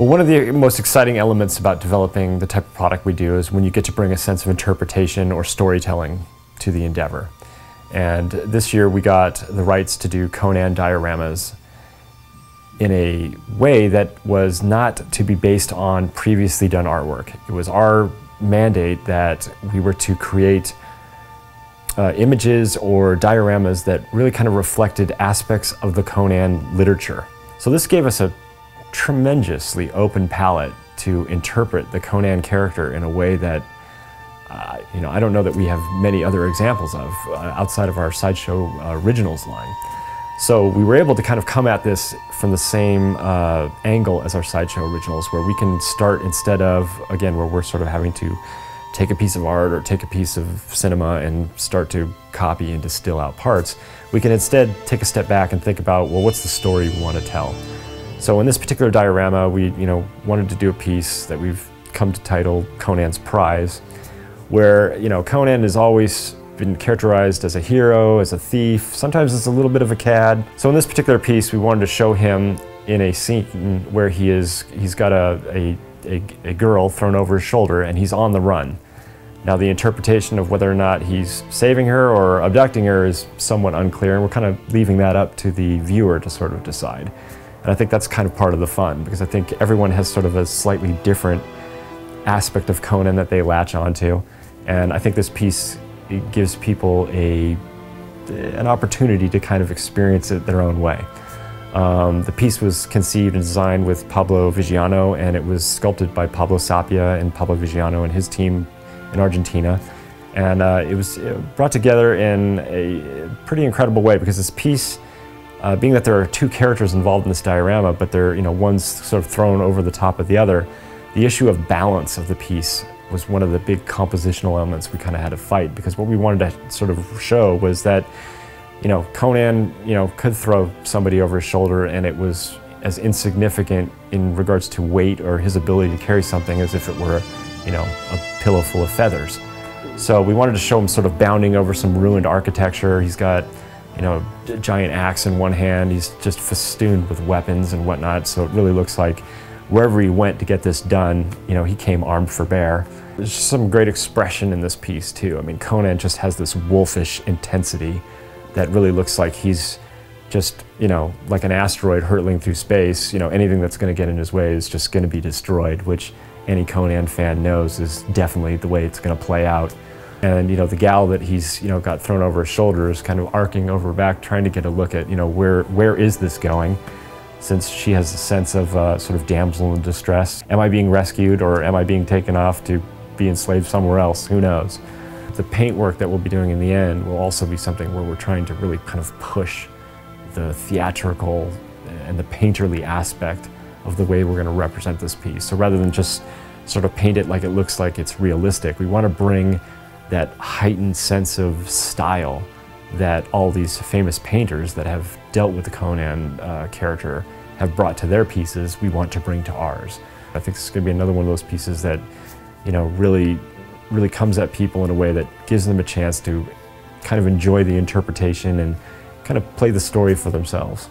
Well, one of the most exciting elements about developing the type of product we do is when you get to bring a sense of interpretation or storytelling to the endeavor. And this year we got the rights to do Conan dioramas in a way that was not to be based on previously done artwork. It was our mandate that we were to create images or dioramas that really kind of reflected aspects of the Conan literature. So this gave us a tremendously open palette to interpret the Conan character in a way that I don't know that we have many other examples of outside of our Sideshow Originals line. So we were able to kind of come at this from the same angle as our Sideshow Originals, where we can start instead of, again, where we're sort of having to take a piece of art or take a piece of cinema and start to copy and distill out parts. We can instead take a step back and think about, well, what's the story we want to tell? So in this particular diorama, we wanted to do a piece that we've come to title Conan's Prize, where Conan has always been characterized as a hero, as a thief, sometimes as a little bit of a cad. So in this particular piece, we wanted to show him in a scene where he's got a girl thrown over his shoulder and he's on the run. Now the interpretation of whether or not he's saving her or abducting her is somewhat unclear, and we're kind of leaving that up to the viewer to sort of decide. And I think that's kind of part of the fun, because I think everyone has sort of a slightly different aspect of Conan that they latch onto. And I think this piece gives people an opportunity to kind of experience it their own way. The piece was conceived and designed with Pablo Vigiano, and it was sculpted by Pablo Sapia and Pablo Vigiano and his team in Argentina. And it was brought together in a pretty incredible way, because this piece, being that there are two characters involved in this diorama, but they're, one's sort of thrown over the top of the other, the issue of balance of the piece was one of the big compositional elements we kind of had to fight, because what we wanted to sort of show was that, Conan, could throw somebody over his shoulder and it was as insignificant in regards to weight or his ability to carry something as if it were, a pillow full of feathers. So we wanted to show him sort of bounding over some ruined architecture. He's got, a giant axe in one hand. He's just festooned with weapons and whatnot. So it really looks like wherever he went to get this done, he came armed for bear. There's just some great expression in this piece too. I mean, Conan just has this wolfish intensity that really looks like he's just, like an asteroid hurtling through space. Anything that's going to get in his way is just going to be destroyed, which any Conan fan knows is definitely the way it's going to play out. And the gal that he's got thrown over his shoulder is kind of arcing over her back, trying to get a look at where is this going, since she has a sense of sort of damsel in distress. Am I being rescued, or am I being taken off to be enslaved somewhere else? Who knows? The paintwork that we'll be doing in the end will also be something where we're trying to really kind of push the theatrical and the painterly aspect of the way we're going to represent this piece. So rather than just sort of paint it like it looks like it's realistic, we want to bring that heightened sense of style that all these famous painters that have dealt with the Conan character have brought to their pieces. We want to bring to ours. I think this is going to be another one of those pieces that really comes at people in a way that gives them a chance to kind of enjoy the interpretation and kind of play the story for themselves.